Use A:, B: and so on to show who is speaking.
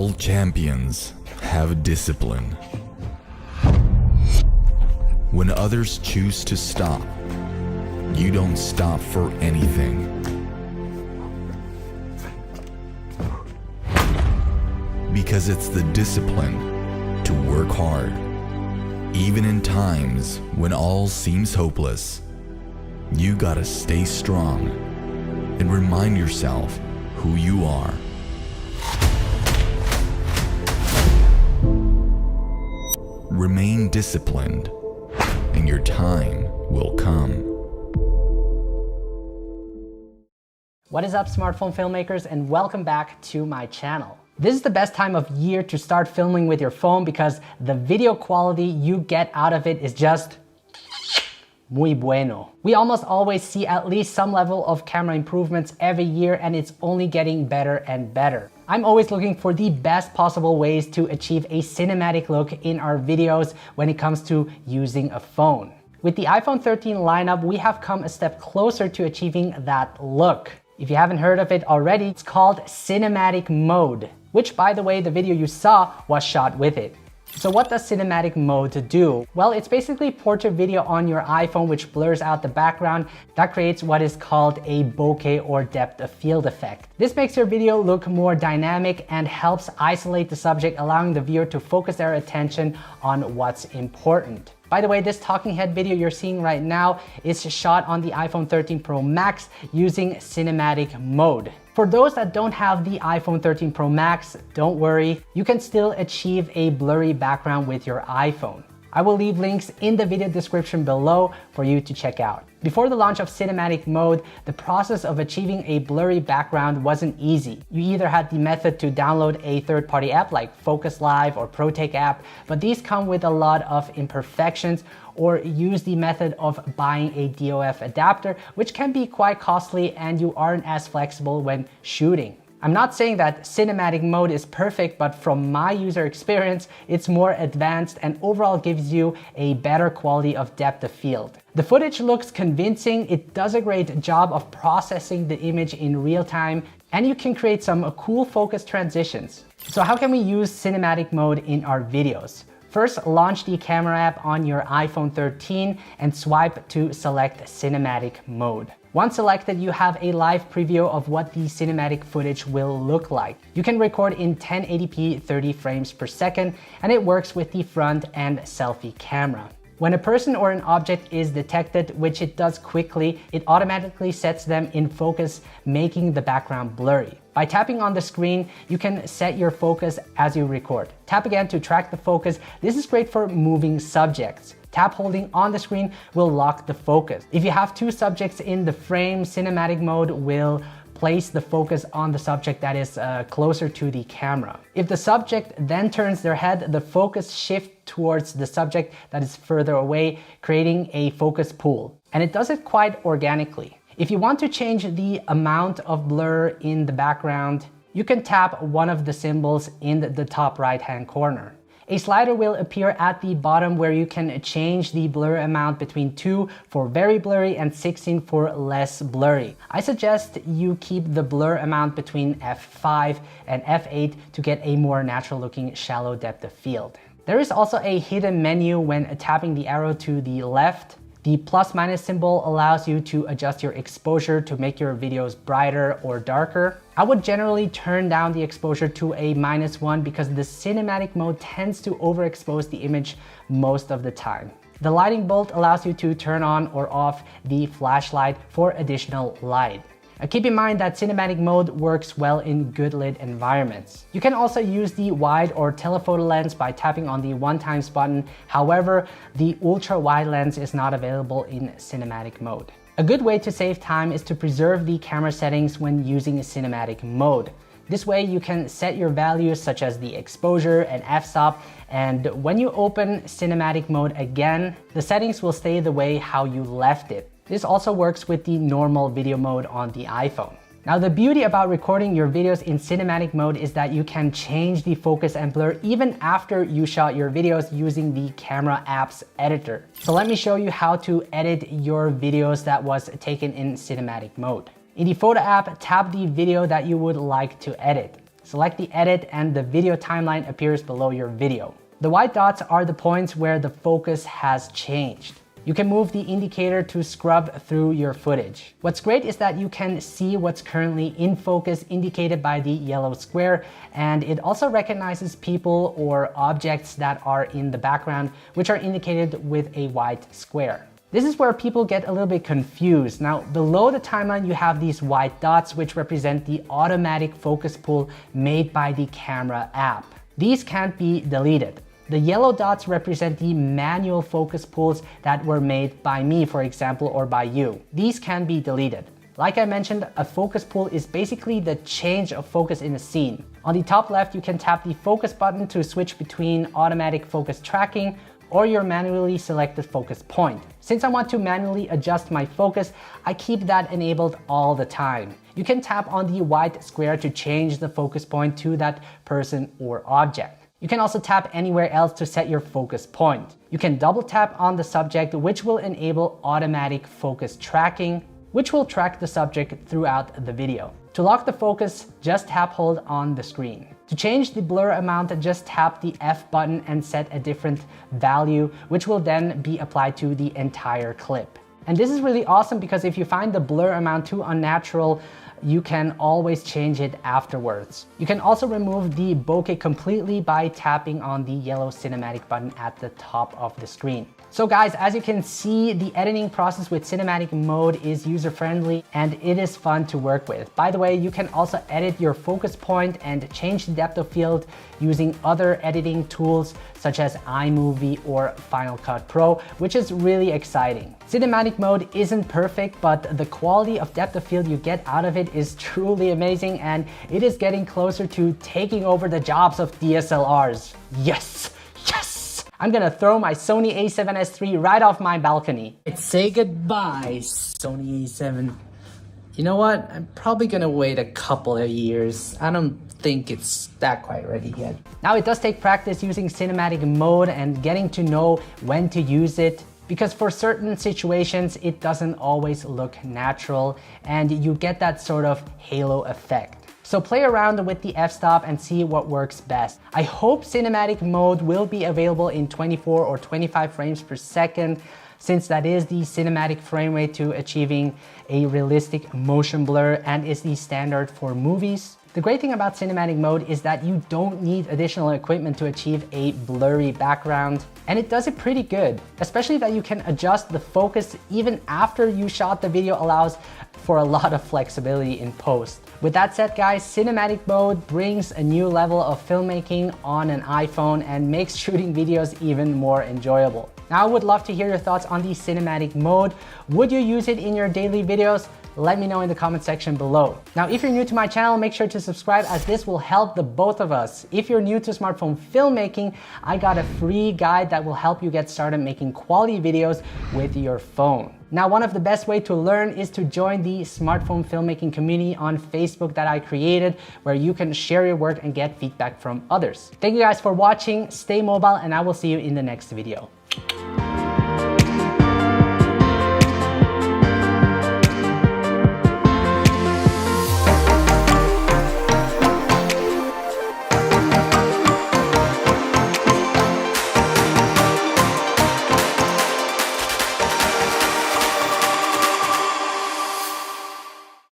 A: All champions have discipline. When others choose to stop, you don't stop for anything. Because it's the discipline to work hard, even in times when all seems hopeless. You gotta stay strong and remind yourself who you are. Remain disciplined, and your time will come.
B: What is up, smartphone filmmakers, and welcome back to my channel. This is the best time of year to start filming with your phone because the video quality you get out of it is just muy bueno. We almost always see at least some level of camera improvements every year, and it's only getting better and better. I'm always looking for the best possible ways to achieve a cinematic look in our videos when it comes to using a phone. With the iPhone 13 lineup, we have come a step closer to achieving that look. If you haven't heard of it already, it's called cinematic mode, which, by the way, the video you saw was shot with it. So what does cinematic mode do? Well, it's basically portrait video on your iPhone which blurs out the background. That creates what is called a bokeh or depth of field effect. This makes your video look more dynamic and helps isolate the subject, allowing the viewer to focus their attention on what's important. By the way, this talking head video you're seeing right now is shot on the iPhone 13 Pro Max using cinematic mode. For those that don't have the iPhone 13 Pro Max, don't worry, you can still achieve a blurry background with your iPhone. I will leave links in the video description below for you to check out. Before the launch of cinematic mode, the process of achieving a blurry background wasn't easy. You either had the method to download a third-party app like Focus Live or ProTake app, but these come with a lot of imperfections, or use the method of buying a DOF adapter, which can be quite costly and you aren't as flexible when shooting. I'm not saying that cinematic mode is perfect, but from my user experience, it's more advanced and overall gives you a better quality of depth of field. The footage looks convincing, it does a great job of processing the image in real time, and you can create some cool focus transitions. So how can we use cinematic mode in our videos? First, launch the camera app on your iPhone 13 and swipe to select cinematic mode. Once selected, you have a live preview of what the cinematic footage will look like. You can record in 1080p 30 frames per second, and it works with the front and selfie camera. When a person or an object is detected, which it does quickly, it automatically sets them in focus, making the background blurry. By tapping on the screen, you can set your focus as you record. Tap again to track the focus. This is great for moving subjects. Tap holding on the screen will lock the focus. If you have two subjects in the frame, cinematic mode will place the focus on the subject that is closer to the camera. If the subject then turns their head, the focus shifts towards the subject that is further away, creating a focus pool. And it does it quite organically. If you want to change the amount of blur in the background, you can tap one of the symbols in the top right-hand corner. A slider will appear at the bottom where you can change the blur amount between 2 for very blurry and 16 for less blurry. I suggest you keep the blur amount between f5 and f8 to get a more natural looking shallow depth of field. There is also a hidden menu when tapping the arrow to the left. The + symbol allows you to adjust your exposure to make your videos brighter or darker. I would generally turn down the exposure to a -1 because the cinematic mode tends to overexpose the image most of the time. The lighting bolt allows you to turn on or off the flashlight for additional light. Keep in mind that cinematic mode works well in good lit environments. You can also use the wide or telephoto lens by tapping on the 1x button. However, the ultra wide lens is not available in cinematic mode. A good way to save time is to preserve the camera settings when using cinematic mode. This way you can set your values such as the exposure and f-stop, and when you open cinematic mode again, the settings will stay the way how you left it. This also works with the normal video mode on the iPhone. Now, the beauty about recording your videos in cinematic mode is that you can change the focus and blur even after you shot your videos using the camera app's editor. So let me show you how to edit your videos that was taken in cinematic mode. In the photo app, tap the video that you would like to edit. select the edit, and the video timeline appears below your video. The white dots are the points where the focus has changed. You can move the indicator to scrub through your footage. What's great is that you can see what's currently in focus indicated by the yellow square, and it also recognizes people or objects that are in the background, which are indicated with a white square. This is where people get a little bit confused. Now, below the timeline, you have these white dots, which represent the automatic focus pull made by the camera app. These can't be deleted. The yellow dots represent the manual focus pulls that were made by me, for example, or by you. These can be deleted. Like I mentioned, a focus pull is basically the change of focus in a scene. On the top left, you can tap the focus button to switch between automatic focus tracking or your manually selected focus point. Since I want to manually adjust my focus, I keep that enabled all the time. You can tap on the white square to change the focus point to that person or object. You can also tap anywhere else to set your focus point. You can double tap on the subject, which will enable automatic focus tracking, which will track the subject throughout the video. To lock the focus, just tap hold on the screen. To change the blur amount, just tap the F button and set a different value, which will then be applied to the entire clip. And this is really awesome because if you find the blur amount too unnatural, you can always change it afterwards. You can also remove the bokeh completely by tapping on the yellow cinematic button at the top of the screen. So guys, as you can see, the editing process with cinematic mode is user-friendly and it is fun to work with. By the way, you can also edit your focus point and change the depth of field using other editing tools such as iMovie or Final Cut Pro, which is really exciting. Cinematic mode isn't perfect, but the quality of depth of field you get out of it is truly amazing, and it is getting closer to taking over the jobs of DSLRs. Yes, yes! I'm gonna throw my Sony a7S III right off my balcony. Say goodbye, Sony a7. You know what? I'm probably gonna wait a couple of years. I don't think it's that quite ready yet. Now, it does take practice using cinematic mode and getting to know when to use it, because for certain situations, it doesn't always look natural and you get that sort of halo effect. So play around with the f-stop and see what works best. I hope cinematic mode will be available in 24 or 25 frames per second, since that is the cinematic frame rate to achieving a realistic motion blur and is the standard for movies. The great thing about cinematic mode is that you don't need additional equipment to achieve a blurry background, and it does it pretty good. Especially that you can adjust the focus even after you shot the video allows for a lot of flexibility in post. With that said, guys, cinematic mode brings a new level of filmmaking on an iPhone and makes shooting videos even more enjoyable. Now, I would love to hear your thoughts on the cinematic mode. Would you use it in your daily videos? Let me know in the comment section below. Now, if you're new to my channel, make sure to subscribe, as this will help the both of us. If you're new to smartphone filmmaking, I got a free guide that will help you get started making quality videos with your phone. Now, one of the best ways to learn is to join the smartphone filmmaking community on Facebook that I created, where you can share your work and get feedback from others. Thank you guys for watching, stay mobile, and I will see you in the next video.